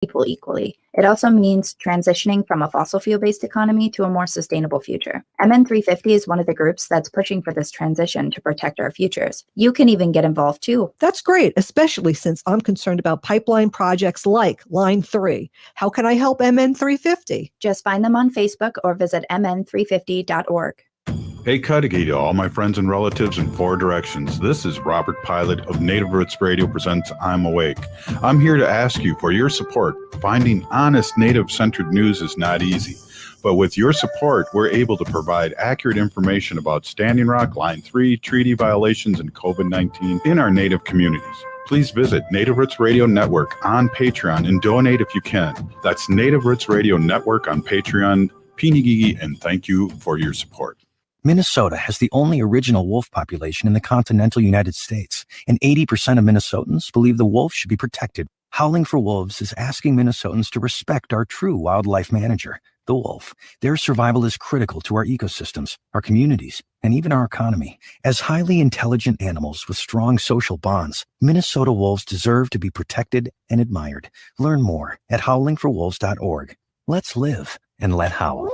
people equally. It also means transitioning from a fossil fuel-based economy to a more sustainable future. MN350 is one of the groups that's pushing for this transition to protect our futures. You can even get involved too. That's great, especially since I'm concerned about pipeline projects like Line 3. How can I help MN350? Just find them on Facebook or visit mn350.org. Hey Cudahy to all my friends and relatives in four directions. This is Robert Pilot of Native Roots Radio presents I'm Awake. I'm here to ask you for your support. Finding honest Native-centered news is not easy, but with your support, we're able to provide accurate information about Standing Rock, Line 3, treaty violations, and COVID-19 in our Native communities. Please visit Native Roots Radio Network on Patreon and donate if you can. That's Native Roots Radio Network on Patreon. Pinigigi, and thank you for your support. Minnesota has the only original wolf population in the continental United States, and 80% of Minnesotans believe the wolf should be protected. Howling for Wolves is asking Minnesotans to respect our true wildlife manager, the wolf. Their survival is critical to our ecosystems, our communities, and even our economy. As highly intelligent animals with strong social bonds, Minnesota wolves deserve to be protected and admired. Learn more at howlingforwolves.org. Let's live and let howl.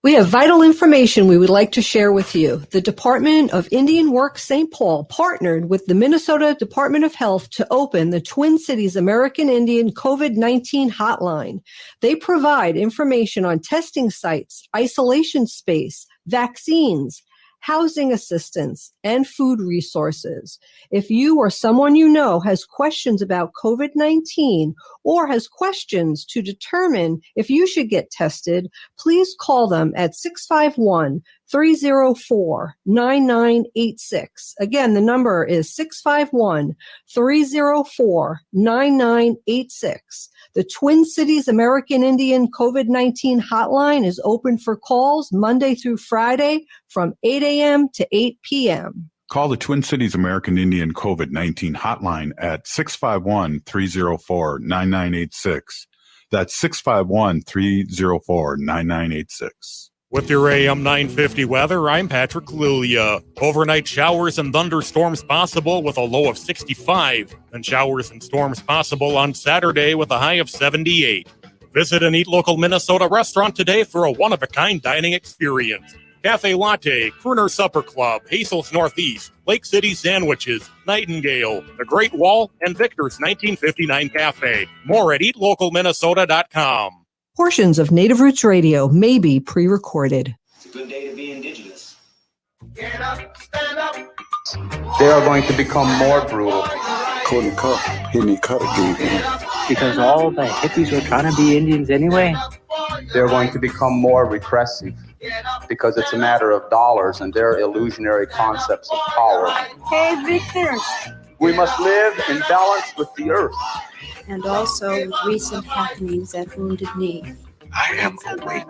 We have vital information we would like to share with you. The Department of Indian Work St. Paul partnered with the Minnesota Department of Health to open the Twin Cities American Indian COVID-19 hotline. They provide information on testing sites, isolation space, vaccines, housing assistance, and food resources. If you or someone you know has questions about COVID-19 or has questions to determine if you should get tested, please call them at 651-304-9986. Again, the number is 651-304-9986. The Twin Cities American Indian COVID-19 hotline is open for calls Monday through Friday from 8 a.m. to 8 p.m. Call the Twin Cities American Indian COVID-19 hotline at 651-304-9986. That's 651-304-9986. With your AM 950 weather, I'm Patrick Lilia. Overnight showers and thunderstorms possible with a low of 65, and showers and storms possible on Saturday with a high of 78. Visit an Eat Local Minnesota restaurant today for a one-of-a-kind dining experience. Cafe Latte, Crooner Supper Club, Hazel's Northeast, Lake City Sandwiches, Nightingale, The Great Wall, and Victor's 1959 Cafe. More at eatlocalminnesota.com. Portions of Native Roots Radio may be pre-recorded. It's a good day to be indigenous. Get up, stand up. They are going to become more brutal. Couldn't cut, hitting cut again. Because all the hippies were trying to be Indians anyway. They're going to become more repressive because it's a matter of dollars and their illusionary concepts of power. Hey, Victor. We must live in balance with the earth. And also with recent happenings at Wounded Knee. I am awake.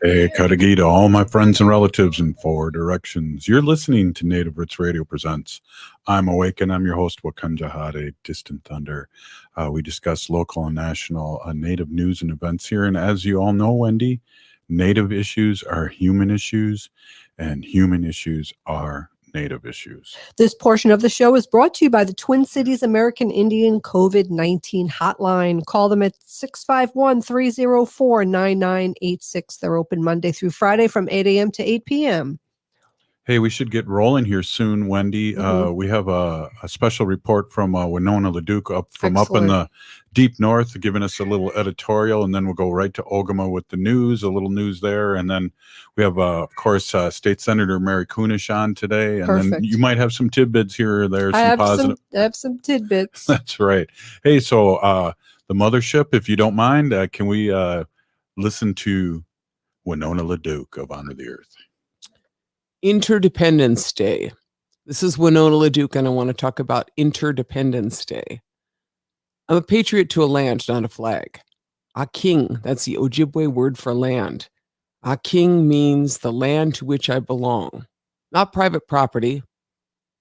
Hey Cudahy to all my friends and relatives in four directions. You're listening to Native Roots Radio presents I'm Awake, and I'm your host, Wakanjahade, Distant Thunder. We discuss local and national Native news and events here. And as you all know, Wendy, Native issues are human issues, and human issues are Native issues. This portion of the show is brought to you by the Twin Cities American Indian COVID-19 hotline. Call them at 651-304-9986. They're open Monday through Friday from 8 a.m. to 8 p.m. Hey, we should get rolling here soon, Wendy. We have a special report from Winona LaDuke up in the deep north, giving us a little editorial, and then we'll go right to Ogama with the news, a little news there. And then we have, of course, State Senator Mary Kunesh on today. And Perfect. Then you might have some tidbits here or there, I positive. have some tidbits. That's right. Hey, so the mothership, if you don't mind, can we listen to Winona LaDuke of Honor the Earth? Interdependence Day. This is Winona LaDuke, and I want to talk about Interdependence Day. I'm a patriot to a land, not a flag. A king, that's the Ojibwe word for land. A king means the land to which I belong. Not private property,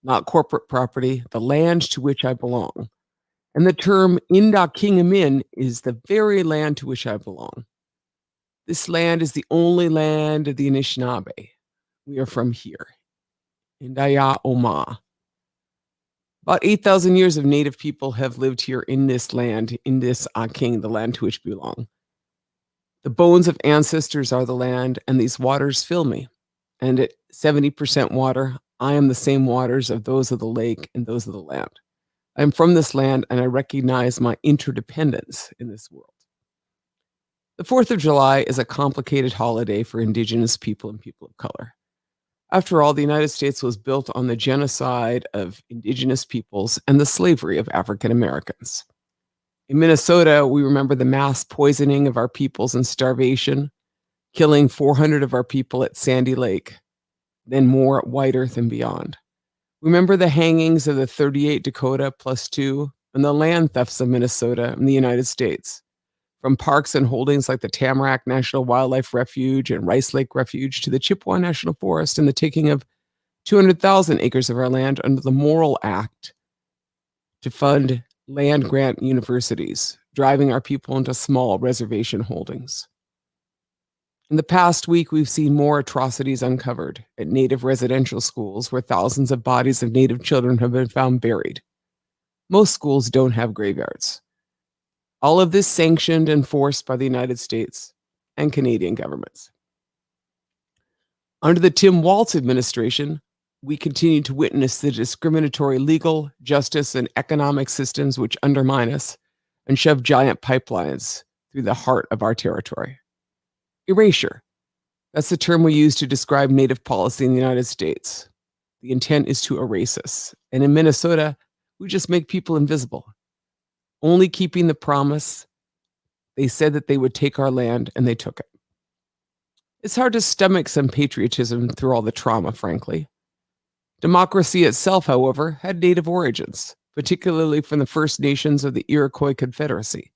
not corporate property, the land to which I belong. And the term Inda Kingamin is the very land to which I belong. This land is the only land of the Anishinaabe. We are from here, Indaya Oma. About 8,000 years of Native people have lived here in this land, in this Aking, the land to which we belong. The bones of ancestors are the land, and these waters fill me. And at 70% water, I am the same waters of those of the lake and those of the land. I am from this land, and I recognize my interdependence in this world. The 4th of July is a complicated holiday for Indigenous people and people of color. After all, the United States was built on the genocide of Indigenous peoples and the slavery of African Americans. In Minnesota, we remember the mass poisoning of our peoples and starvation, killing 400 of our people at Sandy Lake, then more at White Earth and beyond. Remember the hangings of the 38 Dakota +2 and the land thefts of Minnesota and the United States, from parks and holdings like the Tamarack National Wildlife Refuge and Rice Lake Refuge to the Chippewa National Forest and the taking of 200,000 acres of our land under the Morrill Act to fund land grant universities, driving our people into small reservation holdings. In the past week, we've seen more atrocities uncovered at Native residential schools where thousands of bodies of Native children have been found buried. Most schools don't have graveyards. All of this sanctioned and forced by the United States and Canadian governments. Under the Tim Walz administration, we continue to witness the discriminatory legal, justice, and economic systems which undermine us and shove giant pipelines through the heart of our territory. Erasure. That's the term we use to describe Native policy in the United States. The intent is to erase us. And in Minnesota, we just make people invisible, only keeping the promise. They said that they would take our land, and they took it. It's hard to stomach some patriotism through all the trauma, frankly. Democracy itself, however, had Native origins, particularly from the First Nations of the Iroquois Confederacy.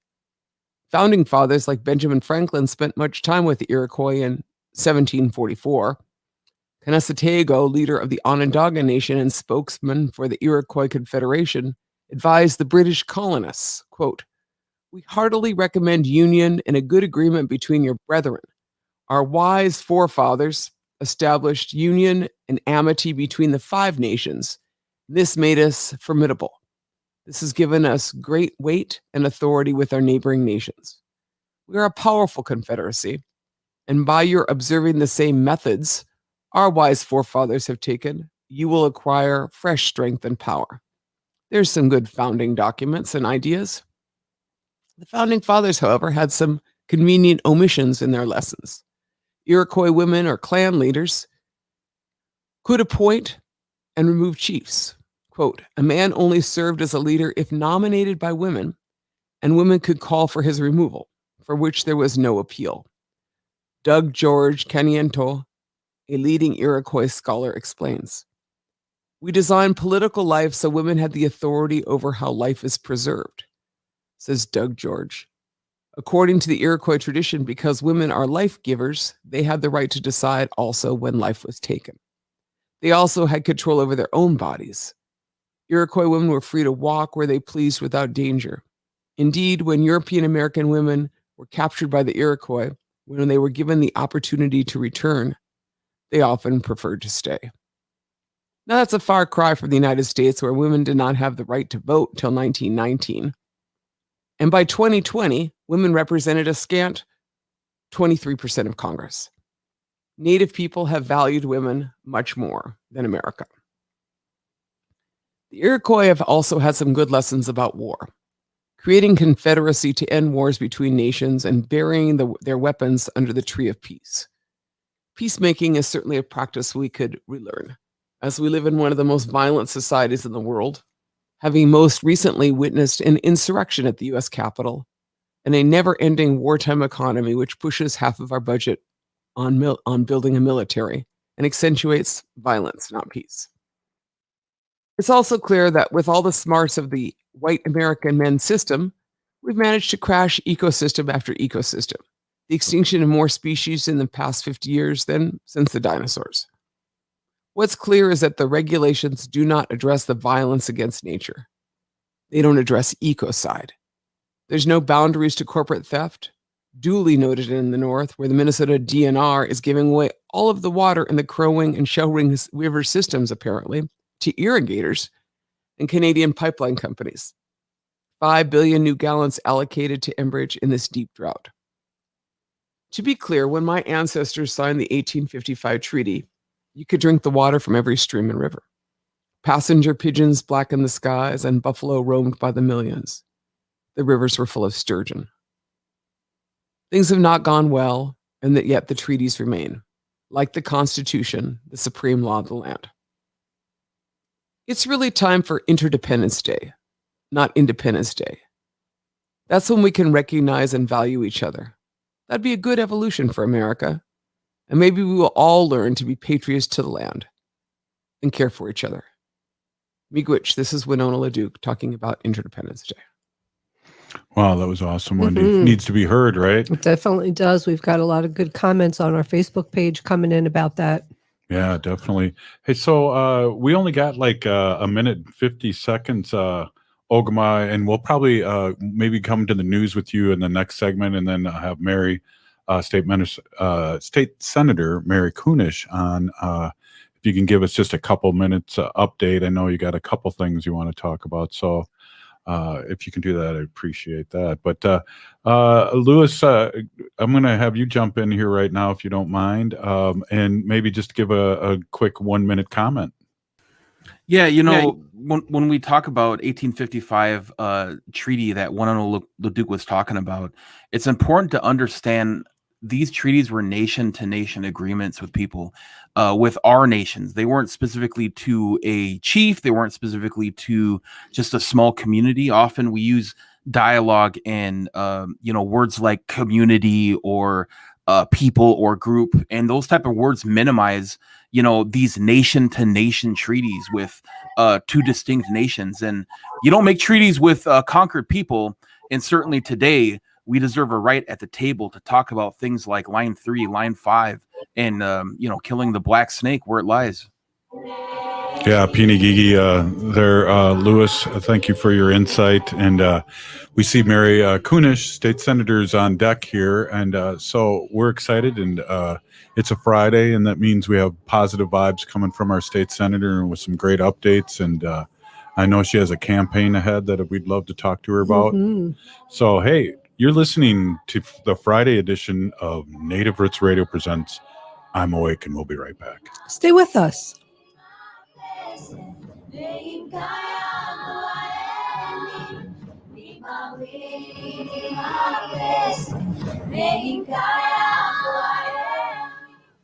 Founding fathers like Benjamin Franklin spent much time with the Iroquois in 1744. Kanesatego, leader of the Onondaga Nation and spokesman for the Iroquois Confederation, advised the British colonists, quote, "We heartily recommend union and a good agreement between your brethren. Our wise forefathers established union and amity between the 5 nations. This made us formidable. This has given us great weight and authority with our neighboring nations. We are a powerful confederacy, and by your observing the same methods our wise forefathers have taken, you will acquire fresh strength and power." There's some good founding documents and ideas. The founding fathers, however, had some convenient omissions in their lessons. Iroquois women or clan leaders could appoint and remove chiefs. Quote, "A man only served as a leader if nominated by women, and women could call for his removal, for which there was no appeal." Doug George Caniento, a leading Iroquois scholar, explains, "We designed political life so women had the authority over how life is preserved," says Doug George. According to the Iroquois tradition, because women are life givers, they had the right to decide also when life was taken. They also had control over their own bodies. Iroquois women were free to walk where they pleased without danger. Indeed, when European American women were captured by the Iroquois, when they were given the opportunity to return, they often preferred to stay. Now, that's a far cry from the United States, where women did not have the right to vote until 1919. And by 2020, women represented a scant 23% of Congress. Native people have valued women much more than America. The Iroquois have also had some good lessons about war, creating confederacy to end wars between nations and burying their weapons under the tree of peace. Peacemaking is certainly a practice we could relearn, as we live in one of the most violent societies in the world, having most recently witnessed an insurrection at the U.S. Capitol and a never-ending wartime economy which pushes half of our budget on building a military and accentuates violence, not peace. It's also clear that with all the smarts of the white American men system, we've managed to crash ecosystem after ecosystem, the extinction of more species in the past 50 years than since the dinosaurs. What's clear is that the regulations do not address the violence against nature. They don't address ecocide. There's no boundaries to corporate theft, duly noted in the north, where the Minnesota DNR is giving away all of the water in the Crow Wing and Shell Ring river systems, apparently, to irrigators, and Canadian pipeline companies. 5 billion new gallons allocated to Enbridge in this deep drought. To be clear, when my ancestors signed the 1855 treaty, you could drink the water from every stream and river. Passenger pigeons blackened the skies and buffalo roamed by the millions. The rivers were full of sturgeon. Things have not gone well, and that yet the treaties remain, like the Constitution, the supreme law of the land. It's really time for Interdependence Day, not Independence Day. That's when we can recognize and value each other. That'd be a good evolution for America. And maybe we will all learn to be patriots to the land and care for each other. Miigwech, this is Winona LaDuke talking about Interdependence Day. Wow, that was awesome, Wendy. Needs to be heard, right? It definitely does. We've got a lot of good comments on our Facebook page coming in about that. Yeah, definitely. Hey, so we only got like a minute and 50 seconds, Ogama, and we'll probably maybe come to the news with you in the next segment, and then have Mary, State Senator Mary Kunesh on. If you can give us just a couple minutes update. I know you got a couple things you want to talk about, so if you can do that, I appreciate that. But Lewis, I'm going to have you jump in here right now, if you don't mind, and maybe just give a quick 1 minute comment. Yeah, when we talk about 1855 treaty that Winona LaDuke was talking about, it's important to understand these treaties were nation-to-nation agreements with people, with our nations. They weren't specifically to a chief. They weren't specifically to just a small community. Often we use dialogue and words like community or people or group, and those type of words minimize these nation-to-nation treaties with two distinct nations. And you don't make treaties with conquered people. And certainly today, we deserve a right at the table to talk about things like Line 3, Line 5, and killing the black snake where it lies. Yeah, Peony Gigi there. Lewis, thank you for your insight. And we see Mary Kunesh, state senators, on deck here. And so we're excited. And it's a Friday, and that means we have positive vibes coming from our state senator and with some great updates. And I know she has a campaign ahead that we'd love to talk to her about. So, hey, you're listening to the Friday edition of Native Roots Radio Presents I'm Awake, and we'll be right back. Stay with us.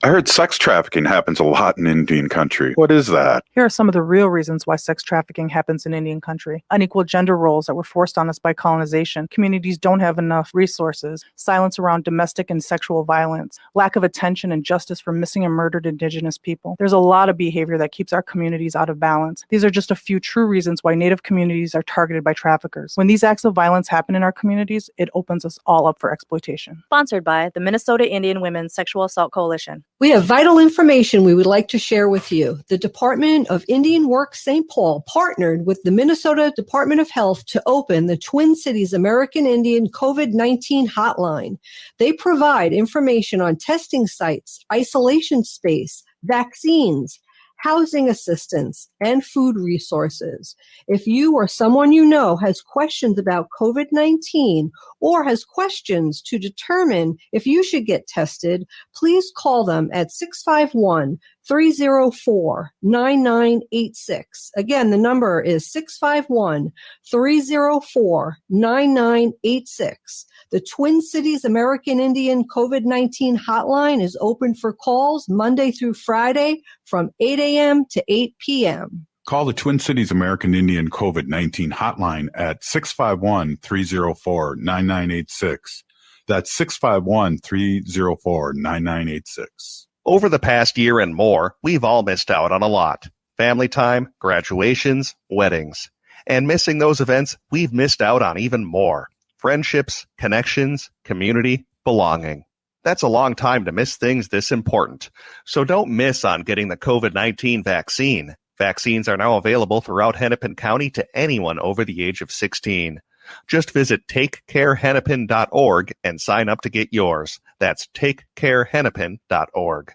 I heard sex trafficking happens a lot in Indian country. What is that? Here are some of the real reasons why sex trafficking happens in Indian country. Unequal gender roles that were forced on us by colonization. Communities don't have enough resources. Silence around domestic and sexual violence. Lack of attention and justice for missing and murdered Indigenous people. There's a lot of behavior that keeps our communities out of balance. These are just a few true reasons why Native communities are targeted by traffickers. When these acts of violence happen in our communities, it opens us all up for exploitation. Sponsored by the Minnesota Indian Women's Sexual Assault Coalition. We have vital information we would like to share with you. The Department of Indian Works St. Paul partnered with the Minnesota Department of Health to open the Twin Cities American Indian COVID-19 hotline. They provide information on testing sites, isolation space, vaccines, housing assistance, and food resources. If you or someone you know has questions about COVID-19 or has questions to determine if you should get tested, please call them at 651-304-9986. Again, the number is 651-304-9986. The Twin Cities American Indian COVID-19 hotline is open for calls Monday through Friday from 8 a.m. to 8 p.m. Call the Twin Cities American Indian COVID-19 hotline at 651-304-9986. That's 651-304-9986. Over the past year and more, we've all missed out on a lot. Family time, graduations, weddings. And missing those events, we've missed out on even more. Friendships, connections, community, belonging. That's a long time to miss things this important. So don't miss on getting the COVID-19 vaccine. Vaccines are now available throughout Hennepin County to anyone over the age of 16. Just visit takecarehennepin.org and sign up to get yours. That's takecarehennepin.org.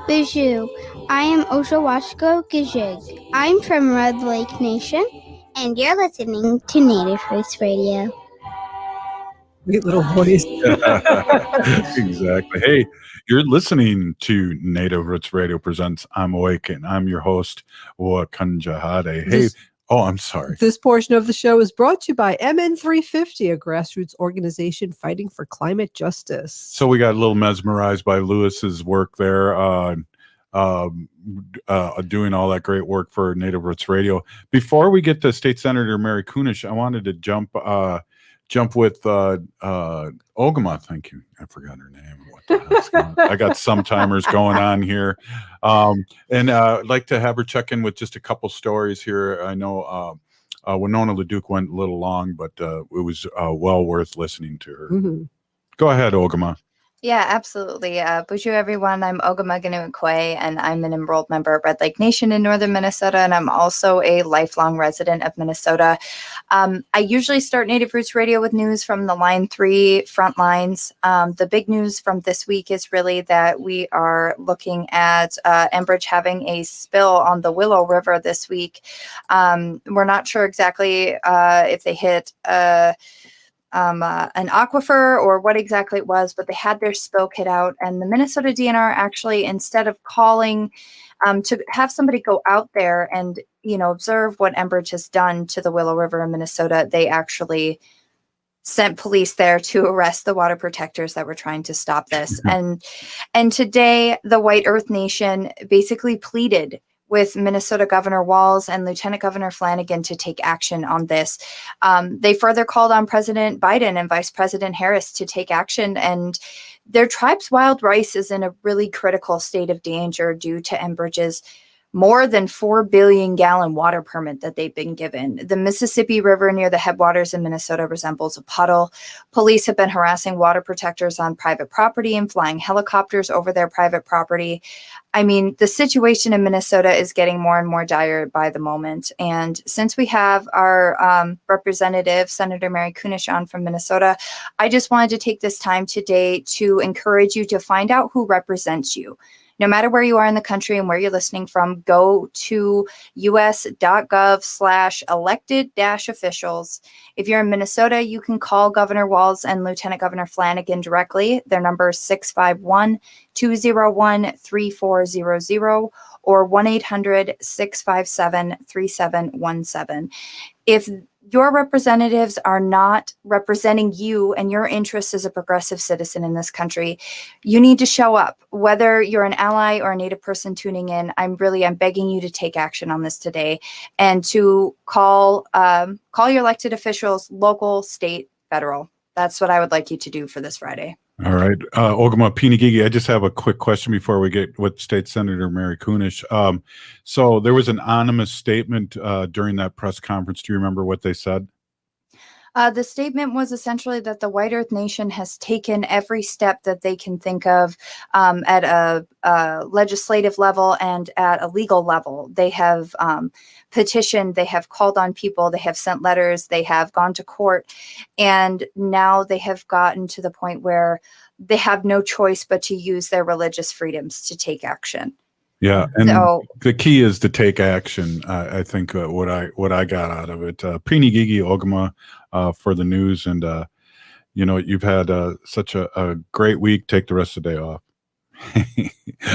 Bijou. I am Oshawashko Gijig. I'm from Red Lake Nation, and you're listening to Native Roots Radio. Sweet little voice. Exactly. Hey, you're listening to Native Roots Radio presents I'm Awake, and I'm your host, Wakanjahade. Hey, I'm sorry. This portion of the show is brought to you by MN350, a grassroots organization fighting for climate justice. So we got a little mesmerized by Lewis's work there, doing all that great work for Native Roots Radio. Before we get to State Senator Mary Kunesh, I wanted to jump with Ogama. Thank you. I forgot her name. What the hell's going on? I got some timers going on here. And I'd like to have her check in with just a couple stories here. I know Winona LaDuke went a little long, but it was well worth listening to her. Mm-hmm. Go ahead, Ogama. Yeah, absolutely. Bonjour, everyone. I'm Ogama Ganuikwe, and I'm an enrolled member of Red Lake Nation in northern Minnesota, and I'm also a lifelong resident of Minnesota. I usually start Native Roots Radio with news from the Line 3 front lines. The big news from this week is really that we are looking at Enbridge having a spill on the Willow River this week. We're not sure exactly if they hit an aquifer or what exactly it was, but they had their spill kit out, and the Minnesota DNR actually, instead of calling to have somebody go out there and, observe what Enbridge has done to the Willow River in Minnesota, they actually sent police there to arrest the water protectors that were trying to stop this. And today, the White Earth Nation basically pleaded with Minnesota Governor Walz and Lieutenant Governor Flanagan to take action on this. They further called on President Biden and Vice President Harris to take action, and their tribe's wild rice is in a really critical state of danger due to Enbridge's more than 4 billion gallon water permit that they've been given. The Mississippi River near the headwaters in Minnesota resembles a puddle. Police have been harassing water protectors on private property and flying helicopters over their private property. I mean, the situation in Minnesota is getting more and more dire by the moment. And since we have our representative, Senator Mary Kunesh, on from Minnesota, I just wanted to take this time today to encourage you to find out who represents you. No matter where you are in the country and where you're listening from, go to us.gov/elected-officials. If you're in Minnesota, you can call Governor Walz and Lieutenant Governor Flanagan directly. Their number is 651-201-3400 or 1-800-657-3717. If your representatives are not representing you and your interests as a progressive citizen in this country, you need to show up. Whether you're an ally or a Native person tuning in, I'm begging you to take action on this today and to call your elected officials, local, state, federal. That's what I would like you to do for this Friday. All right. Ogama Pinigigi, I just have a quick question before we get with State Senator Mary Kunesh. So there was an anonymous statement during that press conference. Do you remember what they said? The statement was essentially that the White Earth Nation has taken every step that they can think of at a legislative level and at a legal level. They have petitioned, they have called on people, they have sent letters, they have gone to court, and now they have gotten to the point where they have no choice but to use their religious freedoms to take action. Yeah, and the key is to take action. I think what I got out of it. Pinigigi Ogama for the news, and you've had such a great week. Take the rest of the day off.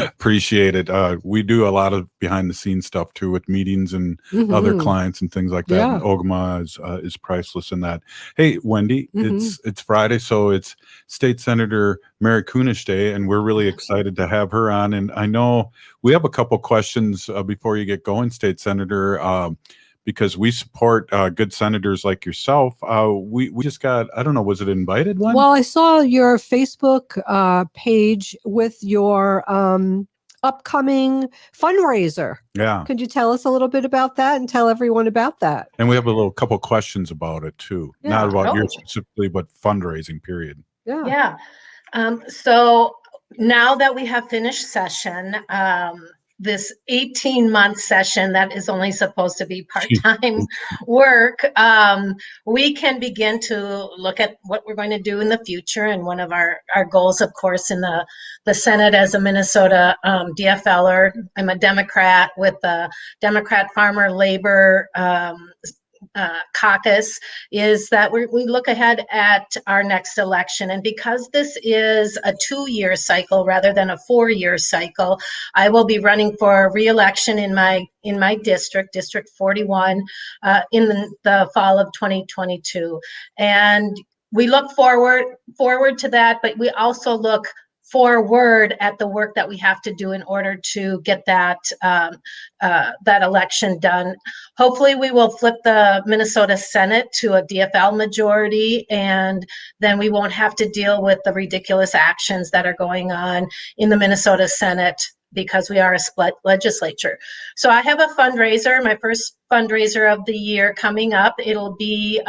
Appreciate it. We do a lot of behind the scenes stuff too with meetings and other clients and things like that. Yeah. And Ogama is priceless in that. Hey, Wendy, it's Friday, so it's State Senator Mary Kunesh Day, and we're really excited to have her on. And I know we have a couple questions before you get going, State Senator. Because we support good senators like yourself. We just got, I don't know, was it invited one? Well, I saw your Facebook page with your upcoming fundraiser. Yeah. Could you tell us a little bit about that and tell everyone about that? And we have a couple questions about it too. Yeah. Not about you specifically, but fundraising, period. Yeah. So now that we have finished session, this 18-month session that is only supposed to be part-time work, we can begin to look at what we're going to do in the future. And one of our goals, of course, in the Senate as a Minnesota DFLer, I'm a Democrat with the Democrat Farmer Labor caucus, is that we look ahead at our next election. And because this is a 2-year cycle rather than a 4-year cycle, I will be running for re-election in my district, District 41, in the fall of 2022. And we look forward to that, but we also look forward at the work that we have to do in order to get that election done. Hopefully we will flip the Minnesota Senate to a DFL majority, and then we won't have to deal with the ridiculous actions that are going on in the Minnesota Senate because we are a split legislature. So I have a fundraiser, my first fundraiser of the year coming up. It'll be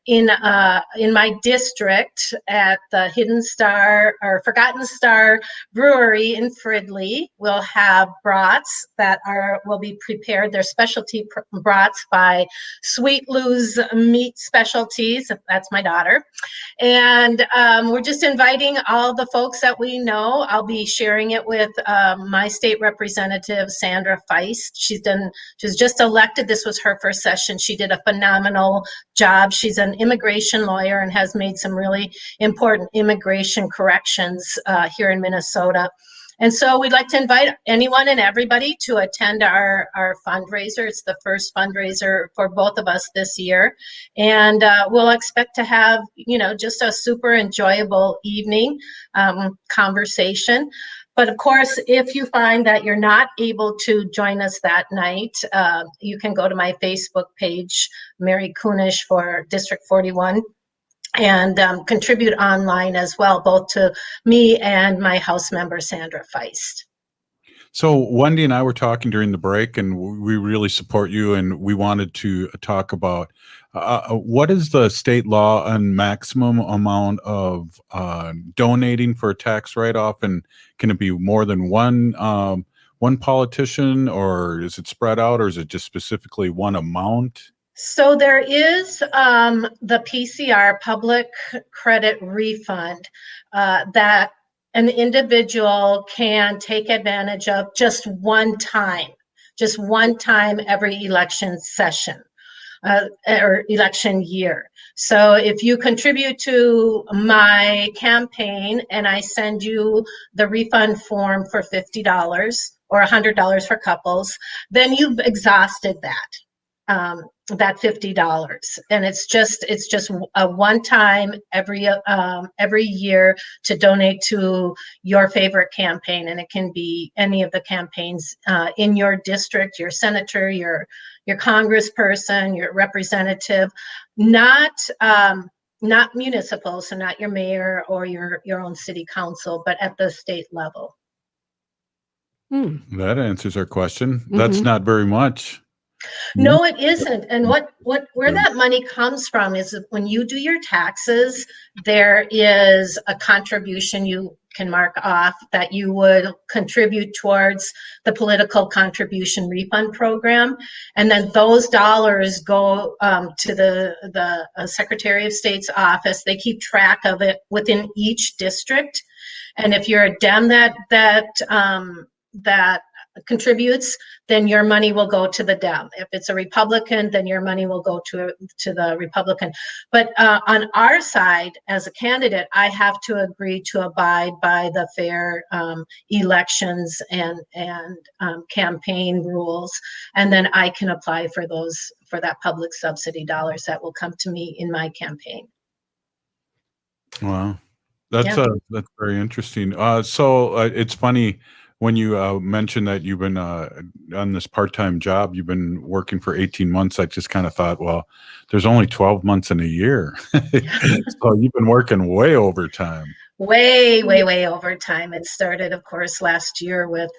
in my district at the Hidden Star or Forgotten Star Brewery in Fridley. We'll have brats that will be prepared. They're specialty brats by Sweet Lou's Meat Specialties. That's my daughter. And we're just inviting all the folks that we know. I'll be sharing it with my state representative, Sandra Feist. She's just elected. This was her first session. She did a phenomenal job. She's an immigration lawyer and has made some really important immigration corrections here in Minnesota. And so we'd like to invite anyone and everybody to attend our fundraiser. It's the first fundraiser for both of us this year. And we'll expect to have, just a super enjoyable evening conversation. But of course, if you find that you're not able to join us that night, you can go to my Facebook page, Mary Kunesh for District 41, and contribute online as well, both to me and my House member, Sandra Feist. So Wendy and I were talking during the break, and we really support you, and we wanted to talk about what is the state law on maximum amount of donating for a tax write-off, and can it be more than one politician, or is it spread out, or is it just specifically one amount? So there is the PCR, Public Credit Refund, that an individual can take advantage of just one time every election session or election year. So if you contribute to my campaign and I send you the refund form for $50 or $100 for couples, then you've exhausted that $50, and it's just a one time every year to donate to your favorite campaign, and it can be any of the campaigns in your district, your senator, your congressperson, your representative, not municipal, so not your mayor or your own city council, but at the state level. That answers our question. That's not very much. No, it isn't. And where that money comes from is when you do your taxes, there is a contribution you can mark off that you would contribute towards the political contribution refund program. And then those dollars go to the Secretary of State's office. They keep track of it within each district. And if you're a Dem that contributes, then your money will go to the Dem. If it's a Republican, then your money will go to the Republican. But on our side, as a candidate, I have to agree to abide by the fair elections and campaign rules, and then I can apply for that public subsidy dollars that will come to me in my campaign. Wow, that's very interesting. So it's funny. When you mentioned that you've been on this part-time job, you've been working for 18 months, I just kind of thought, well, there's only 12 months in a year. So you've been working way overtime. Way overtime. It started, of course, last year with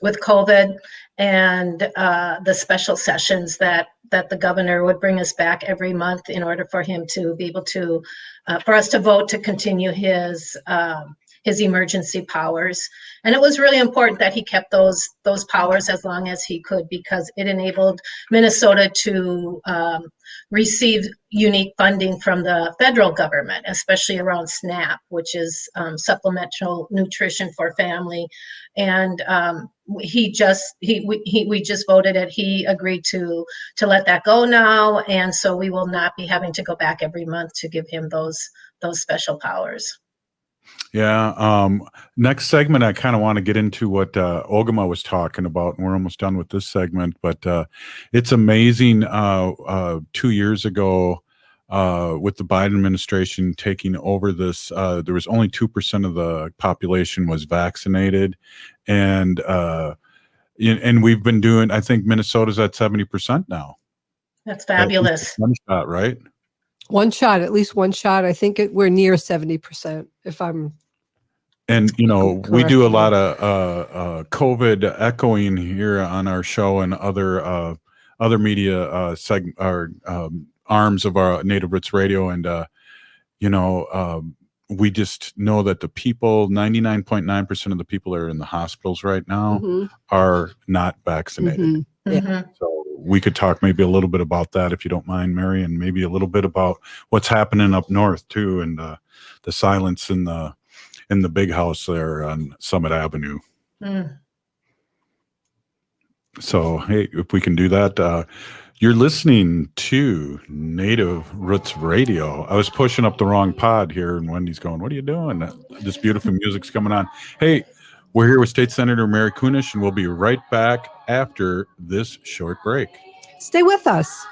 COVID and the special sessions that the governor would bring us back every month in order for him to be able to, for us to vote to continue his his emergency powers. And it was really important that he kept those powers as long as he could, because it enabled Minnesota to receive unique funding from the federal government, especially around SNAP, which is supplemental nutrition for family. And we just voted it. He agreed to let that go now, and so we will not be having to go back every month to give him those special powers. Yeah. Next segment, I kind of want to get into what Ogama was talking about, and we're almost done with this segment. But it's amazing. 2 years ago, with the Biden administration taking over this, there was only 2% of the population was vaccinated, and we've been doing. I think Minnesota's at 70% now. That's fabulous. One shot, right? One shot, at least one shot. I think we're near 70%. If I'm. And we do a lot of COVID echoing here on our show and other media arms of our Native Roots Radio, and we just know that the people, 99.9% of the people that are in the hospitals right now are not vaccinated. Yeah. So we could talk maybe a little bit about that, if you don't mind, Mary, and maybe a little bit about what's happening up north too, and the silence in the big house there on Summit Avenue. So, hey, if we can do that, you're listening to Native Roots Radio. I was pushing up the wrong pod here, and Wendy's going, "What are you doing?" This beautiful music's coming on. Hey, we're here with State Senator Mary Kunesh, and we'll be right back after this short break. Stay with us.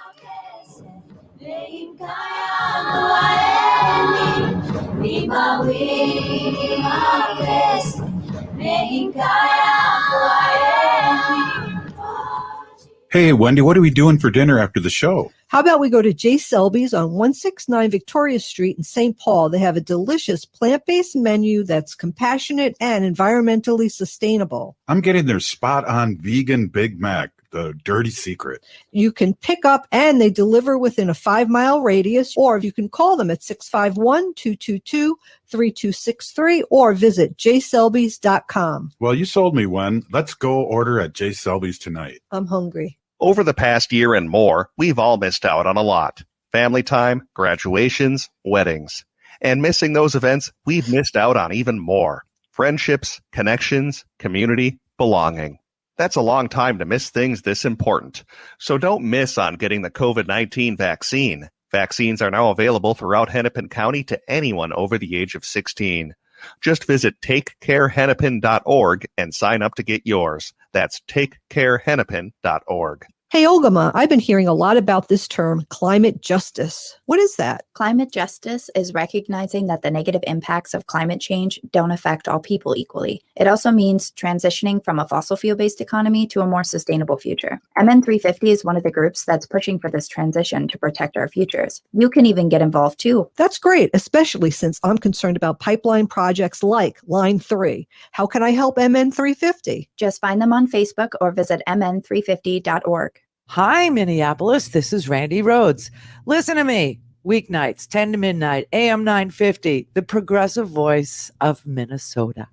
Hey, Wendy, what are we doing for dinner after the show? How about we go to Jase Roe's on 169 Victoria Street in St. Paul? They have a delicious plant-based menu that's compassionate and environmentally sustainable. I'm getting their spot-on vegan Big Mac, the dirty secret. You can pick up and they deliver within a 5-mile radius, or you can call them at 651-222-3263 or visit jaselbys.com. Well, you sold me, Wen. Let's go order at Jase Selby's tonight. I'm hungry. Over the past year and more, we've all missed out on a lot. Family time, graduations, weddings. And missing those events, we've missed out on even more. Friendships, connections, community, belonging. That's a long time to miss things this important. So don't miss on getting the COVID-19 vaccine. Vaccines are now available throughout Hennepin County to anyone over the age of 16. Just visit takecarehennepin.org and sign up to get yours. That's takecarehennepin.org. Hey, Ogama, I've been hearing a lot about this term, climate justice. What is that? Climate justice is recognizing that the negative impacts of climate change don't affect all people equally. It also means transitioning from a fossil fuel-based economy to a more sustainable future. MN 350 is one of the groups that's pushing for this transition to protect our futures. You can even get involved too. That's great, especially since I'm concerned about pipeline projects like Line 3. How can I help MN 350? Just find them on Facebook or visit mn350.org. Hi, Minneapolis. This is Randy Rhodes. Listen to me. Weeknights, 10 to midnight, AM 950, the progressive voice of Minnesota.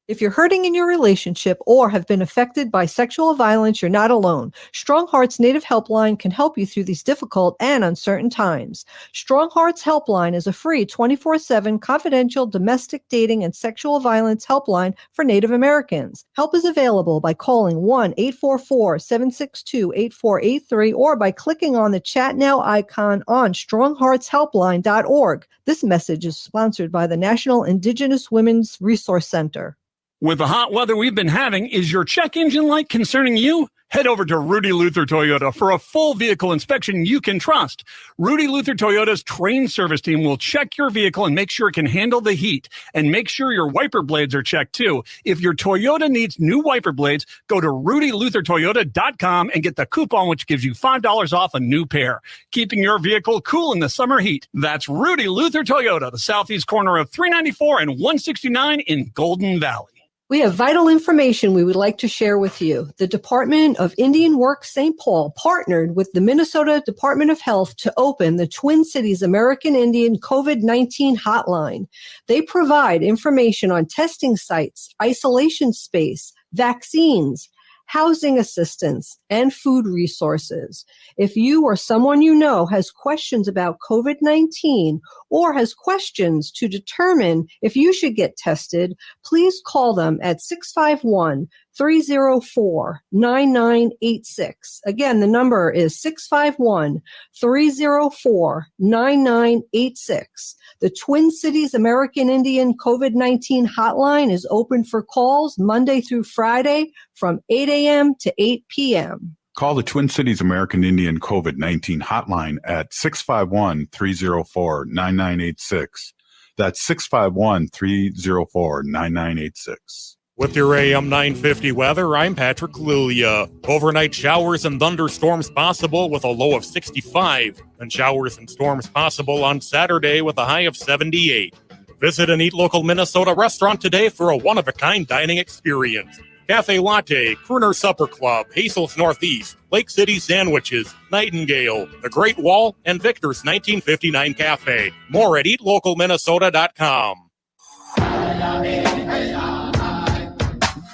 If you're hurting in your relationship or have been affected by sexual violence, you're not alone. Strong Hearts Native Helpline can help you through these difficult and uncertain times. Strong Hearts Helpline is a free 24/7 confidential domestic dating and sexual violence helpline for Native Americans. Help is available by calling 1-844-762-8483 or by clicking on the Chat Now icon on strongheartshelpline.org. This message is sponsored by the National Indigenous Women's Resource Center. With the hot weather we've been having, is your check engine light concerning you? Head over to Rudy Luther Toyota for a full vehicle inspection you can trust. Rudy Luther Toyota's trained service team will check your vehicle and make sure it can handle the heat. And make sure your wiper blades are checked too. If your Toyota needs new wiper blades, go to rudyluthertoyota.com and get the coupon which gives you $5 off a new pair. Keeping your vehicle cool in the summer heat. That's Rudy Luther Toyota, the southeast corner of 394 and 169 in Golden Valley. We have vital information we would like to share with you. The Department of Indian Works St. Paul partnered with the Minnesota Department of Health to open the Twin Cities American Indian COVID-19 hotline. They provide information on testing sites, isolation space, vaccines, housing assistance, and food resources. If you or someone you know has questions about COVID-19 or has questions to determine if you should get tested, please call them at 651-304-9986. Again, the number is 651-304-9986. The Twin Cities American Indian COVID-19 hotline is open for calls Monday through Friday from 8 a.m. to 8 p.m. Call the Twin Cities American Indian COVID-19 hotline at 651-304-9986. That's 651-304-9986. With your AM 950 weather, I'm Patrick Lilia. Overnight showers and thunderstorms possible with a low of 65, and showers and storms possible on Saturday with a high of 78. Visit an Eat Local Minnesota restaurant today for a one-of-a-kind dining experience. Cafe Latte, Crooner Supper Club, Hazel's Northeast, Lake City Sandwiches, Nightingale, The Great Wall, and Victor's 1959 Cafe. More at eatlocalminnesota.com.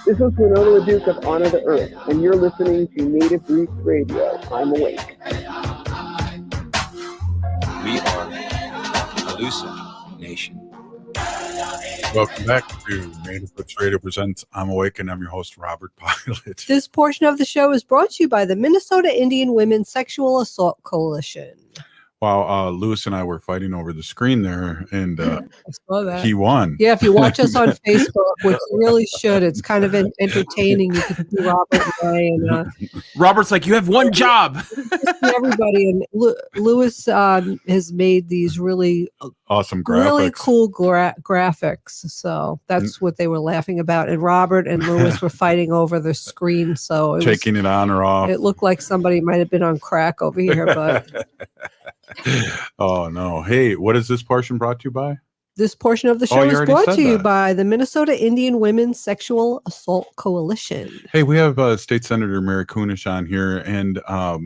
This is Winona LaDuke of Honor the Earth, and you're listening to Native Roots Radio. I'm awake. We are Elusive Nation. Welcome back to Native Roots Radio presents I'm Awake, and I'm your host, Robert Pilot. This portion of the show is brought to you by the Minnesota Indian Women's Sexual Assault Coalition. Wow, Lewis and I were fighting over the screen there, and I saw that. he won. Yeah, if you watch us on Facebook, which you really should, it's kind of entertaining. You can see Robert and I, and Robert's like, you have one job. Everybody, and Lewis has made these really awesome graphics, really cool graphics. So that's what they were laughing about. And Robert and Lewis were fighting over the screen. So taking it on or off. It looked like somebody might have been on crack over here, but. Oh no. Hey, what is this portion brought to you by? This portion of the show is brought to you by the Minnesota Indian Women's Sexual Assault Coalition. Hey, we have State Senator Mary Kunesh on here, and a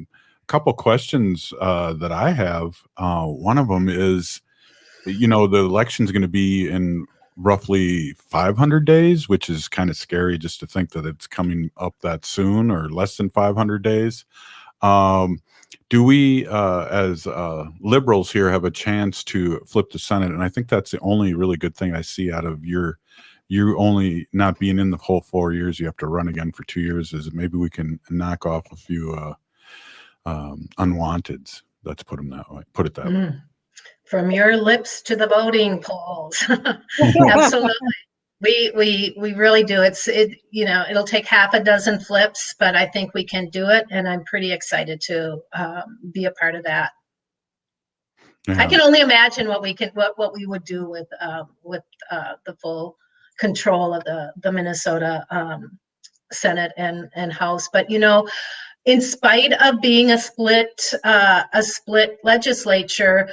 couple questions that I have. One of them is, the election's going to be in roughly 500 days, which is kind of scary just to think that it's coming up that soon, or less than 500 days. Do we, as liberals here, have a chance to flip the Senate? And I think that's the only really good thing I see out of you only not being in the whole 4 years. You have to run again for 2 years. Is maybe we can knock off a few unwanteds. Let's put them that way. Put it that way. From your lips to the voting polls. Absolutely. We really do. It'll take half a dozen flips, but I think we can do it, and I'm pretty excited to be a part of that. Yeah. I can only imagine what we would do with the full control of the Minnesota Senate and House. But in spite of being a split legislature,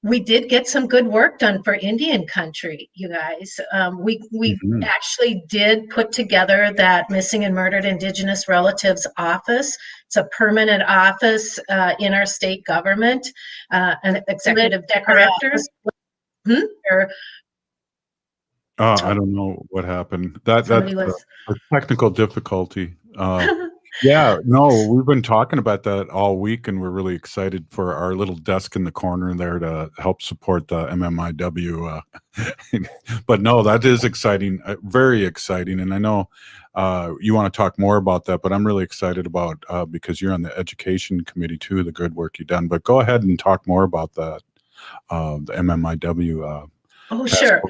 we did get some good work done for Indian country, you guys. We actually did put together that Missing and Murdered Indigenous Relatives Office. It's a permanent office in our state government, and executive directors. I don't know what happened. That's a technical difficulty. Yeah, no, we've been talking about that all week, and we're really excited for our little desk in the corner there to help support the MMIW. But no, that is exciting, very exciting. And I know you want to talk more about that, but I'm really excited about because you're on the education committee too, the good work you've done. But go ahead and talk more about that, the MMIW. Oh, sure.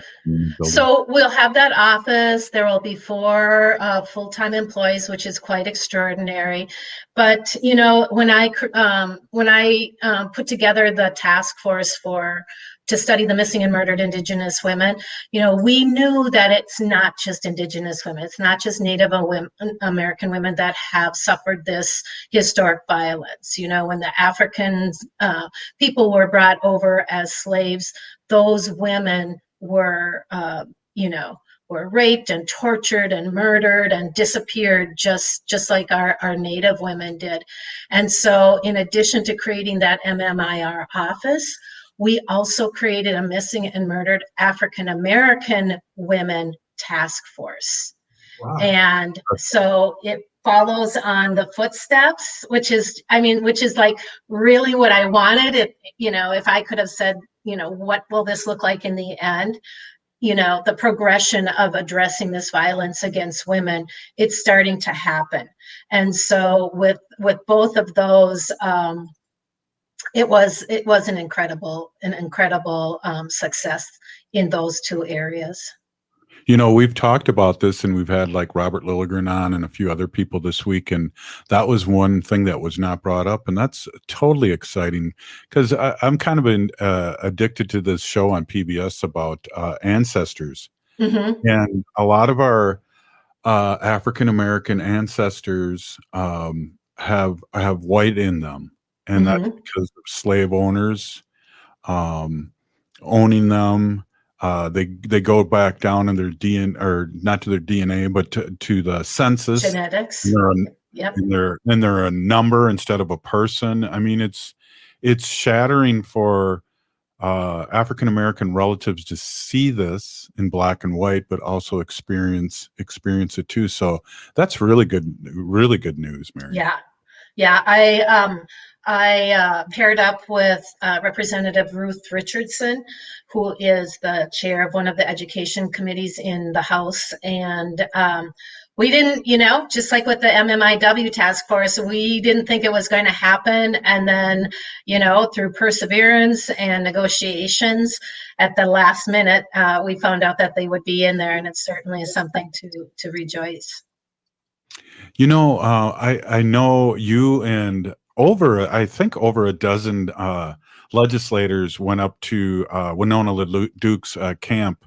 So we'll have that office. There will be 4 full-time employees, which is quite extraordinary. But when I put together the task force to study the missing and murdered Indigenous women, we knew that it's not just Indigenous women, it's not just Native American women that have suffered this historic violence. When the African people were brought over as slaves, those women were, were raped and tortured and murdered and disappeared just like our Native women did. And so in addition to creating that MMIR office, we also created a missing and murdered African American women task force. Wow. And so it follows on the footsteps, which is like really what I wanted. It, if I could have said, what will this look like in the end? The progression of addressing this violence against women, it's starting to happen. And so with both of those, it was an incredible success in those two areas. We've talked about this, and we've had like Robert Lilligren on and a few other people this week, and that was one thing that was not brought up, and that's totally exciting because I'm kind of addicted to this show on PBS about ancestors, and a lot of our African American ancestors have white in them, and that's because of slave owners owning them. They go back down in their DNA, or not to their DNA, but to the census. Genetics. And they're a number instead of a person. I mean, it's shattering for African American relatives to see this in black and white, but also experience it too. So that's really good news, Mary. Yeah. I paired up with Representative Ruth Richardson, who is the chair of one of the education committees in the House. And we didn't, just like with the MMIW task force, we didn't think it was going to happen. And then, through perseverance and negotiations at the last minute, we found out that they would be in there. And it certainly is something to rejoice. I know you and over a dozen legislators went up to Winona LaDuke's camp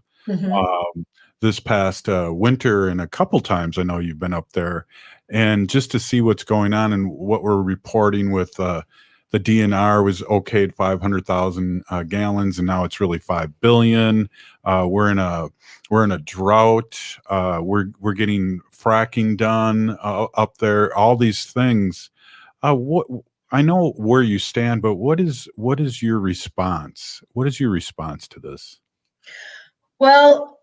this past winter, and a couple times I know you've been up there, and just to see what's going on and what we're reporting with the DNR was okayed 500,000 gallons, and now it's really 5 billion. We're in a drought. We're getting fracking done up there. All these things. What I know where you stand, but what is your response? What is your response to this? Well,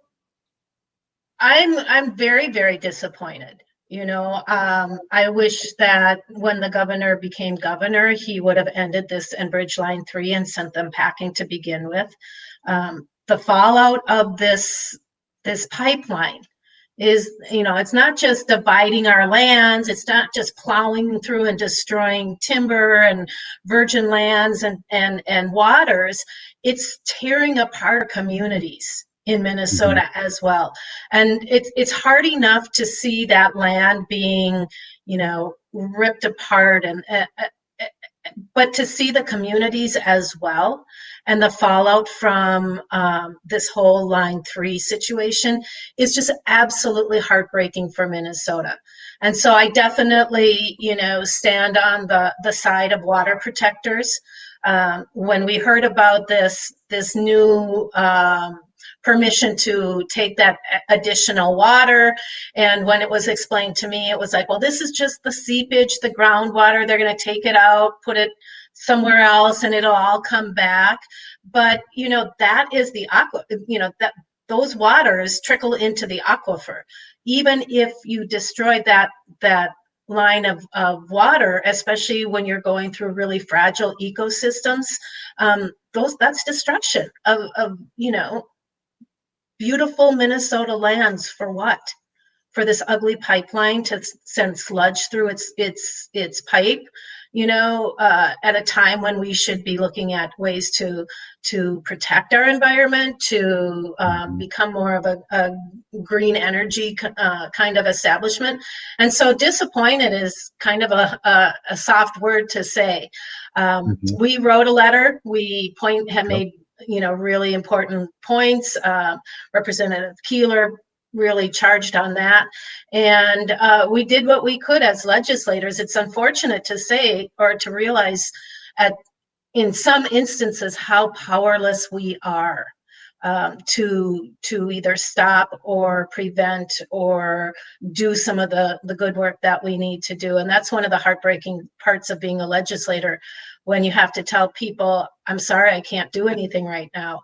I'm very, very disappointed. I wish that when the governor became governor, he would have ended this Enbridge Line 3 and sent them packing to begin with. The fallout of this pipeline is, it's not just dividing our lands. It's not just plowing through and destroying timber and virgin lands and waters. It's tearing apart communities in Minnesota as well. And it's hard enough to see that land being, ripped apart, but to see the communities as well and the fallout from this whole Line 3 situation is just absolutely heartbreaking for Minnesota. And so I definitely, stand on the side of water protectors. When we heard about this new permission to take that additional water, and when it was explained to me, it was like, well, this is just the seepage, the groundwater. They're going to take it out, put it somewhere else, and it'll all come back. But that is the that those waters trickle into the aquifer. Even if you destroy that line of water, especially when you're going through really fragile ecosystems, that's destruction of beautiful Minnesota lands. For what? For this ugly pipeline to send sludge through its pipe, at a time when we should be looking at ways to protect our environment, to become more of a green energy kind of establishment. And so disappointed is kind of a soft word to say. We wrote a letter. We have made really important points. Representative Keeler really charged on that. And we did what we could as legislators. It's unfortunate to say or to realize in some instances how powerless we are to either stop or prevent or do some of the good work that we need to do. And that's one of the heartbreaking parts of being a legislator, when you have to tell people, I'm sorry, I can't do anything right now.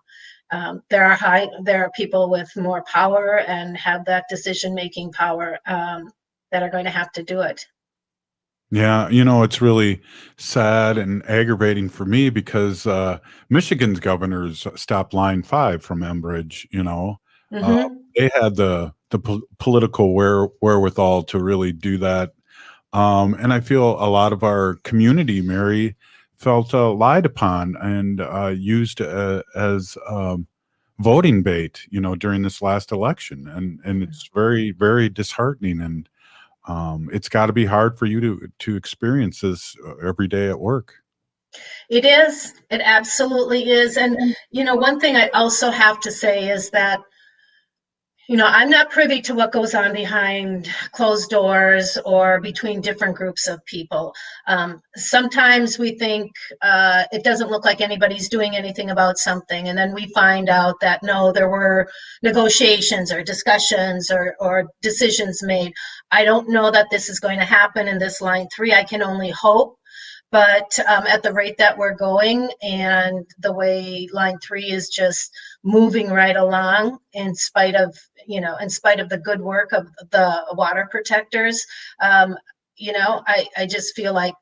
There are people with more power and have that decision-making power that are going to have to do it. Yeah, it's really sad and aggravating for me because Michigan's governors stopped Line 5 from Enbridge. They had the political wherewithal to really do that. And I feel a lot of our community, Mary, felt lied upon and used as voting bait, during this last election. And it's very, very disheartening. And it's got to be hard for you to experience this every day at work. It is. It absolutely is. And, one thing I also have to say is that, I'm not privy to what goes on behind closed doors or between different groups of people. Sometimes we think it doesn't look like anybody's doing anything about something. And then we find out that, no, there were negotiations or discussions or decisions made. I don't know that this is going to happen in this Line 3. I can only hope. But at the rate that we're going and the way Line 3 is just moving right along, in spite of the good work of the water protectors, I just feel like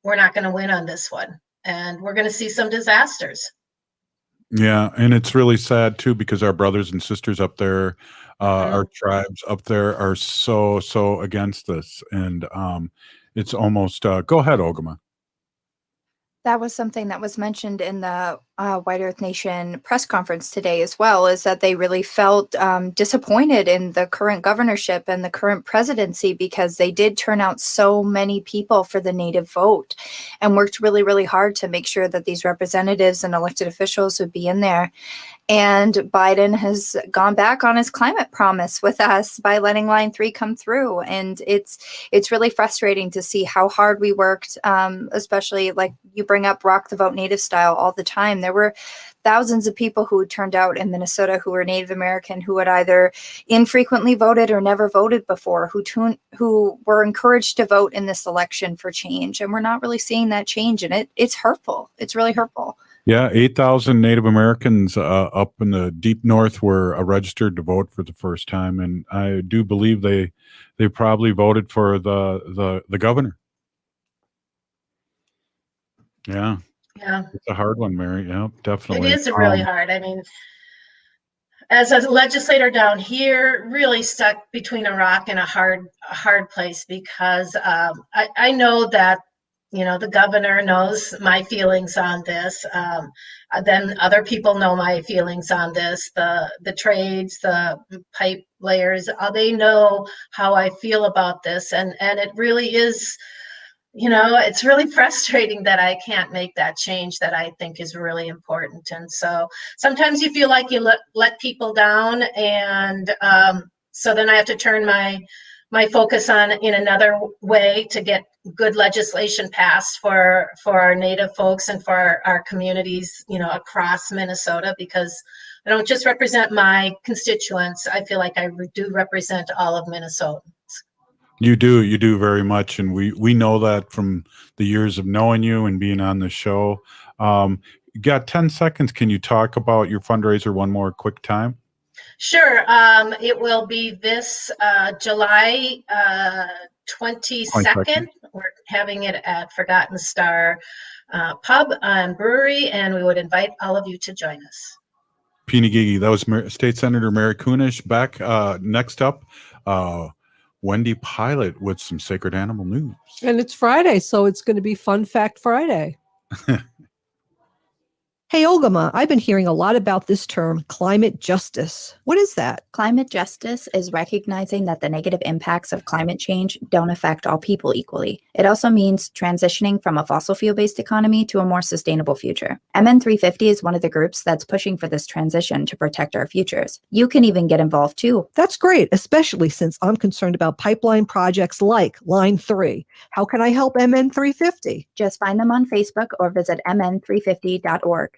we're not going to win on this one, and we're going to see some disasters. Yeah, and it's really sad too because our brothers and sisters up there, our tribes up there, are so against this, and it's almost. Go ahead, Ogama. That was something that was mentioned in the White Earth Nation press conference today as well, is that they really felt disappointed in the current governorship and the current presidency because they did turn out so many people for the Native vote and worked really, really hard to make sure that these representatives and elected officials would be in there. And Biden has gone back on his climate promise with us by letting Line 3 come through. And it's really frustrating to see how hard we worked, especially like you bring up Rock the Vote Native style all the time. There were thousands of people who turned out in Minnesota who were Native American, who had either infrequently voted or never voted before, who were encouraged to vote in this election for change. And we're not really seeing that change. And it's hurtful. It's really hurtful. Yeah, 8,000 Native Americans up in the deep north were registered to vote for the first time, and I do believe they probably voted for the governor. Yeah, it's a hard one, Mary. Yeah, definitely. It is really hard. I mean, as a legislator down here, really stuck between a rock and a hard place because I know that. The governor knows my feelings on this. Then other people know my feelings on this. The trades, the pipe layers, they know how I feel about this. And it really is, it's really frustrating that I can't make that change that I think is really important. And so sometimes you feel like you let people down. And so then I have to turn my focus on in another way to get good legislation passed for our Native folks and for our communities, across Minnesota, because I don't just represent my constituents. I feel like I do represent all of Minnesotans. You do very much, and we know that from the years of knowing you and being on the show. You got 10 seconds. Can you talk about your fundraiser one more quick time? Sure. It will be this July 22nd. We're having it at Forgotten Star Pub and Brewery, and we would invite all of you to join us. Peeny, that was State Senator Mary Kunesh. Back next up, Wendy Pilot with some Sacred Animal news. And it's Friday, so it's going to be Fun Fact Friday. Hey, Ogama, I've been hearing a lot about this term, climate justice. What is that? Climate justice is recognizing that the negative impacts of climate change don't affect all people equally. It also means transitioning from a fossil fuel-based economy to a more sustainable future. MN350 is one of the groups that's pushing for this transition to protect our futures. You can even get involved too. That's great, especially since I'm concerned about pipeline projects like Line 3. How can I help MN350? Just find them on Facebook or visit mn350.org.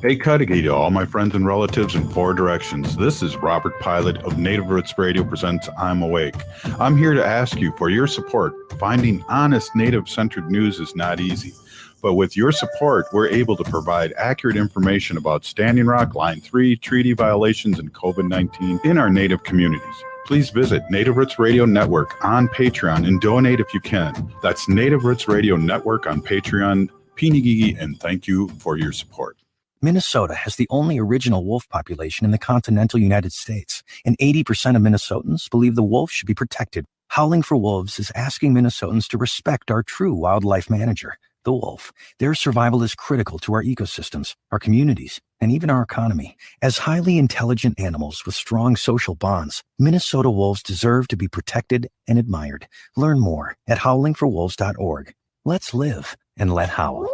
Hey, Cudahy to all my friends and relatives in 4 directions. This is Robert Pilot of Native Roots Radio presents I'm Awake. I'm here to ask you for your support. Finding honest Native-centered news is not easy. But with your support, we're able to provide accurate information about Standing Rock, Line 3, treaty violations, and COVID-19 in our Native communities. Please visit Native Roots Radio Network on Patreon and donate if you can. That's Native Roots Radio Network on Patreon. Pinigigi, and thank you for your support. Minnesota has the only original wolf population in the continental United States, and 80% of Minnesotans believe the wolf should be protected. Howling for Wolves is asking Minnesotans to respect our true wildlife manager, the wolf. Their survival is critical to our ecosystems, our communities, and even our economy. As highly intelligent animals with strong social bonds, Minnesota wolves deserve to be protected and admired. Learn more at howlingforwolves.org. Let's live and let howl.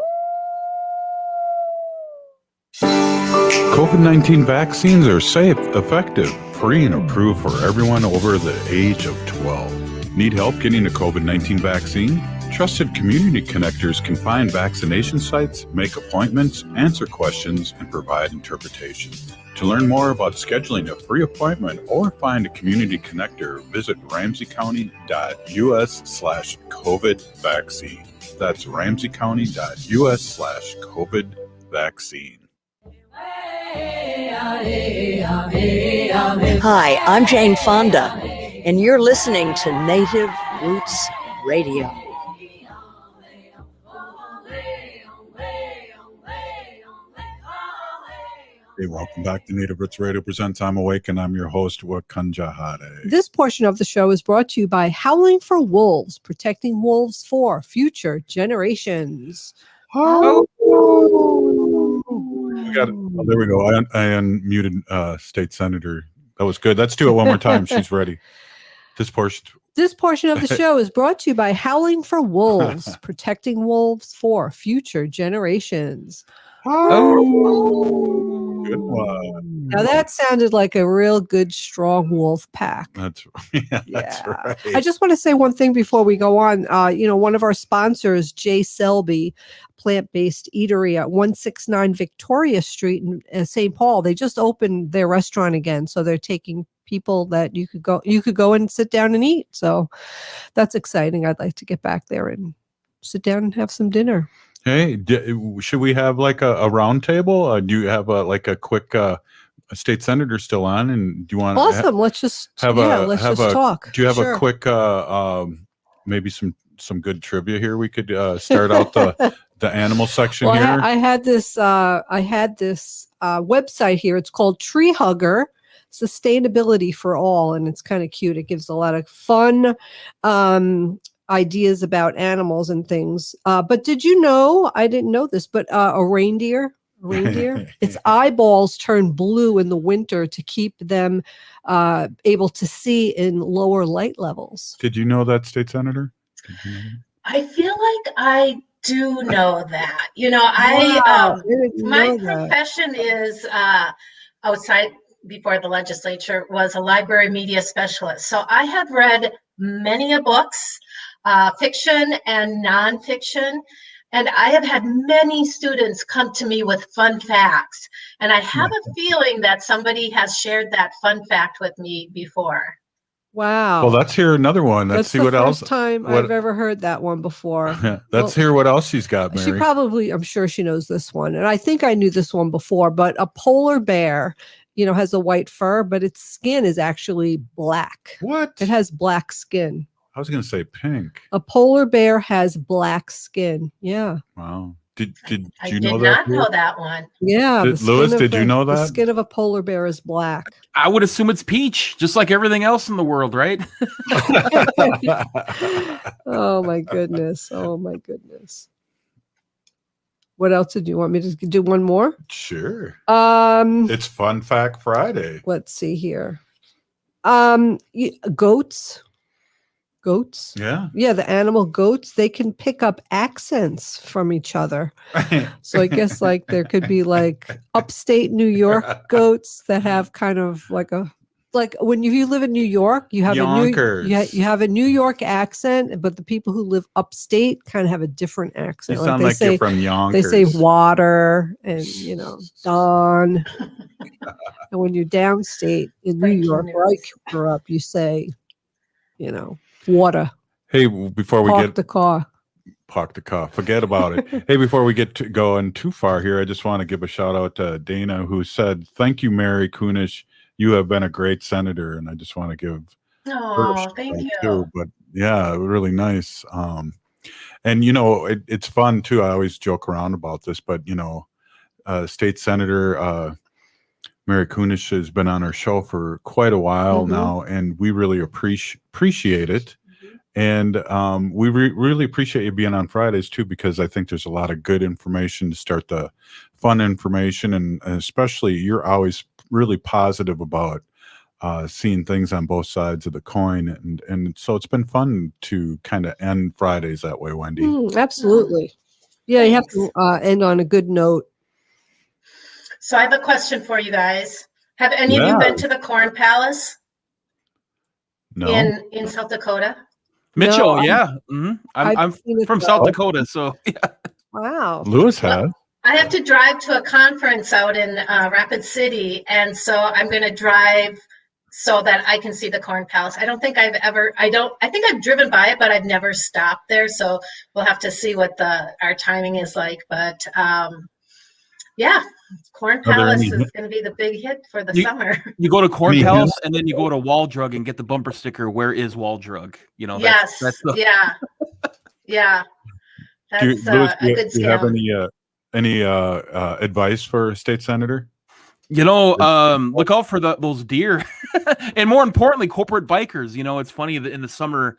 COVID-19 vaccines are safe, effective, free, and approved for everyone over the age of 12. Need help getting a COVID-19 vaccine? Trusted community connectors can find vaccination sites, make appointments, answer questions, and provide interpretation. To learn more about scheduling a free appointment or find a community connector, visit ramseycounty.us/COVID vaccine. That's ramseycounty.us/COVID vaccine. Hi, I'm Jane Fonda, and you're listening to Native Roots Radio. Hey, welcome back to Native Roots Radio presents I'm Awake, and I'm your host, Wakanjahare. This portion of the show is brought to you by Howling for Wolves, protecting wolves for future generations. We got it. Oh, there we go. I unmuted State Senator. That was good. Let's do it one more time. She's ready. This portion of the show is brought to you by Howling for Wolves, protecting wolves for future generations. Oh, good one. Now that sounded like a real good, strong wolf pack. That's right. I just want to say one thing before we go on. One of our sponsors, Jase Roe, plant-based eatery at 169 Victoria Street in St. Paul. They just opened their restaurant again, so they're taking people that you could go and sit down and eat. So that's exciting. I'd like to get back there and sit down and have some dinner. Hey, should we have like a round table? Do you have a quick state senator still on? And do you want awesome? Let's just talk. Do you have a quick maybe some good trivia here? We could start out the animal section here. I had this website here. It's called Tree Hugger Sustainability for All, and it's kind of cute. It gives a lot of fun ideas about animals and things. But did you know, I didn't know this, but a reindeer, its eyeballs turn blue in the winter to keep them able to see in lower light levels. Did you know that, State Senator? I feel like I do know that. My profession is outside before the legislature was a library media specialist. So I have read many books, fiction and nonfiction. And I have had many students come to me with fun facts. And I have a feeling that somebody has shared that fun fact with me before. Wow. Well, let's hear another one. Let's see what else. That's the first time I've ever heard that one before. Let's hear what else she's got, Mary. I'm sure she knows this one. And I think I knew this one before, but a polar bear, has a white fur, but its skin is actually black. What? It has black skin. I was going to say pink. A polar bear has black skin. Yeah. Wow. Did you know that? I did not know that one. Yeah. Lewis, did you know that? The skin of a polar bear is black. I would assume it's peach, just like everything else in the world, right? Oh my goodness. What else did you want me to do? One more? Sure. It's Fun Fact Friday. Let's see here. Goats. Yeah, the animal goats, they can pick up accents from each other. So I guess like there could be like upstate New York goats that have kind of like a like when you live in New York, you have Yonkers. you have a New York accent, but the people who live upstate kind of have a different accent. You sound like you're from Yonkers. They say water and dawn. And when you're downstate in New York, where I grew up, you say, water. Hey, before we Park the car. Park the car. Forget about it. Hey, before we get to going too far here, I just want to give a shout out to Dana, who said, "Thank you, Mary Kunesh. You have been a great senator." And I just want to give Oh, thank you. too. But yeah, really nice. And it's fun too. I always joke around about this, but State Senator Mary Kunesh has been on our show for quite a while now, and we really appreciate it. And we really appreciate you being on Fridays too, because I think there's a lot of good information to start the fun information, and especially you're always really positive about seeing things on both sides of the coin, and so it's been fun to kind of end Fridays that way, Wendy. Absolutely. Yeah, you have to end on a good note. So I have a question for you guys. Have any of you been to the Corn Palace? No. In South Dakota? Mitchell, No, yeah. I'm from South Dakota, so yeah. Wow. Lewis has. I have to drive to a conference out in Rapid City, and so I'm going to drive so that I can see the Corn Palace. I think I've driven by it, but I've never stopped there. So we'll have to see what our timing is like. But yeah, Corn Palace is going to be the big hit for the summer. You go to Corn Palace, and then you go to Wall Drug and get the bumper sticker, "Where is Wall Drug?" Yes. Yeah. That's Lewis, a good do you have scam. any advice for a state senator? Look out for those deer, and more importantly, corporate bikers. It's funny that in the summer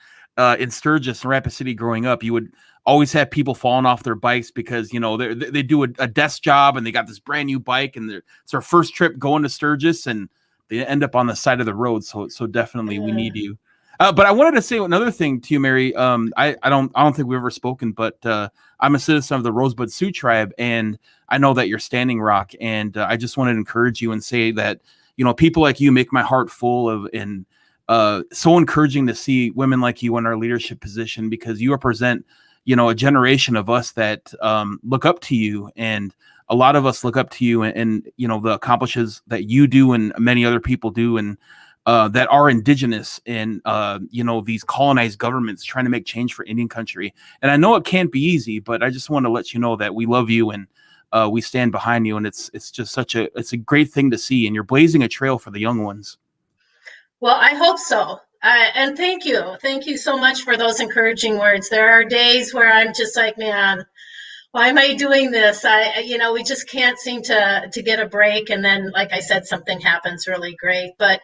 in Sturgis and Rapid City growing up, you would always have people falling off their bikes because they do a desk job and they got this brand new bike and it's their first trip going to Sturgis and they end up on the side of the road. So definitely we need you. But I wanted to say another thing to you, Mary. I don't think we've ever spoken, but I'm a citizen of the Rosebud Sioux tribe, and I know that you're Standing Rock, and I just wanted to encourage you and say that people like you make my heart full of and so encouraging to see women like you in our leadership position, because you represent a generation of us that look up to you, and a lot of us look up to you and the accomplishments that you do and many other people do, and that are indigenous in these colonized governments trying to make change for Indian country. And I know it can't be easy, but I just want to let you know that we love you and we stand behind you, and it's just it's a great thing to see, and you're blazing a trail for the young ones. Well, I hope so. And thank you so much for those encouraging words. There are days where I'm just like, man, why am I doing this? We just can't seem to get a break. And then, like I said, something happens really great. But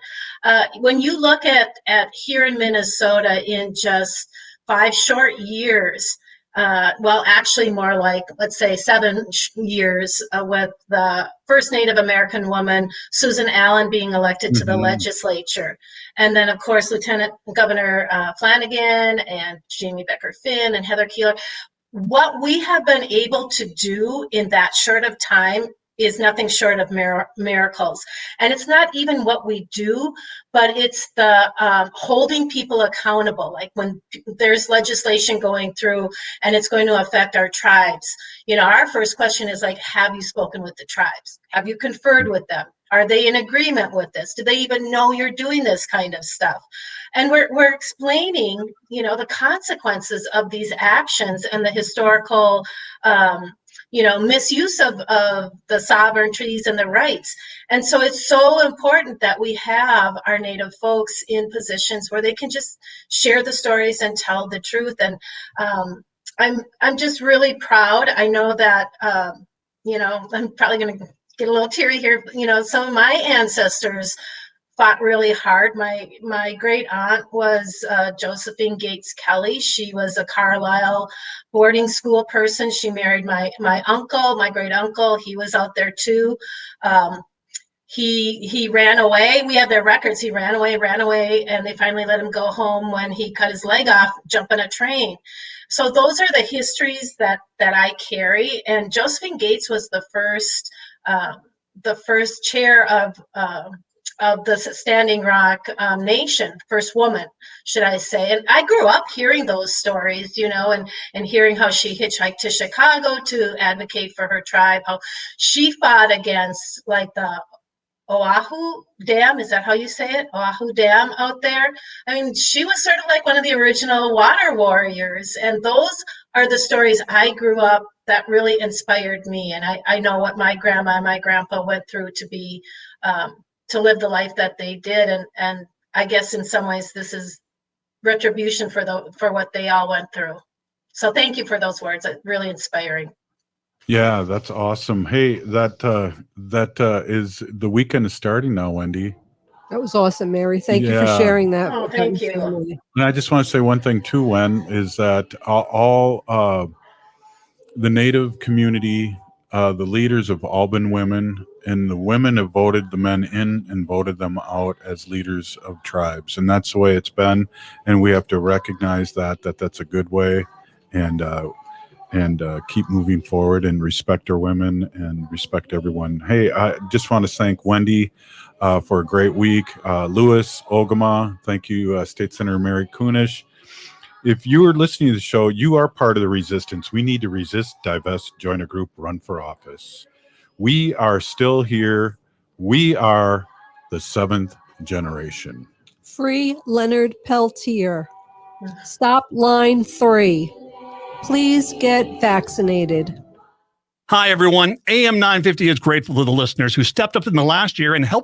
when you look at here in Minnesota in just 5 short years, actually more like, let's say 7 years with the first Native American woman, Susan Allen, being elected to the legislature. And then, of course, Lieutenant Governor Flanagan and Jamie Becker-Finn and Heather Keeler. What we have been able to do in that short of time is nothing short of miracles. And it's not even what we do, but it's the holding people accountable. Like when there's legislation going through and it's going to affect our tribes, our first question is like, have you spoken with the tribes? Have you conferred with them? Are they in agreement with this? Do they even know you're doing this kind of stuff? And we're explaining, the consequences of these actions and the historical misuse of the sovereignties and the rights. And so it's so important that we have our Native folks in positions where they can just share the stories and tell the truth. And I'm just really proud. I know that, I'm probably going to get a little teary here. Some of my ancestors fought really hard. My great aunt was Josephine Gates Kelly. She was a Carlisle boarding school person. She married my uncle, my great uncle. He was out there too. He ran away. We have their records. He ran away, and they finally let him go home when he cut his leg off jumping a train. So those are the histories that I carry. And Josephine Gates was the first chair of the Standing Rock Nation, first woman, should I say. And I grew up hearing those stories, and hearing how she hitchhiked to Chicago to advocate for her tribe, how she fought against like the Oahu Dam, is that how you say it? Oahu Dam out there. I mean, she was sort of like one of the original water warriors. And those are the stories I grew up that really inspired me. And I know what my grandma and my grandpa went through to be, to live the life that they did. And I guess in some ways this is retribution for what they all went through. So thank you for those words. It's really inspiring. Yeah, that's awesome. Hey, that is the weekend is starting now, Wendy. That was awesome, Mary. Thank you for sharing that. Oh, thank you. And I just want to say one thing too, Wen, is that all the Native community, the leaders have all been women, and the women have voted the men in and voted them out as leaders of tribes, and that's the way it's been. And we have to recognize that's a good way, and keep moving forward and respect our women and respect everyone. Hey, I just want to thank Wendy for a great week. Louis, Ogama, thank you, State Senator Mary Kunesh. If you are listening to the show, you are part of the resistance. We need to resist, divest, join a group, run for office. We are still here. We are the 7th generation. Free Leonard Peltier. Stop line 3. Please get vaccinated. Hi, everyone. AM 950 is grateful to the listeners who stepped up in the last year and helped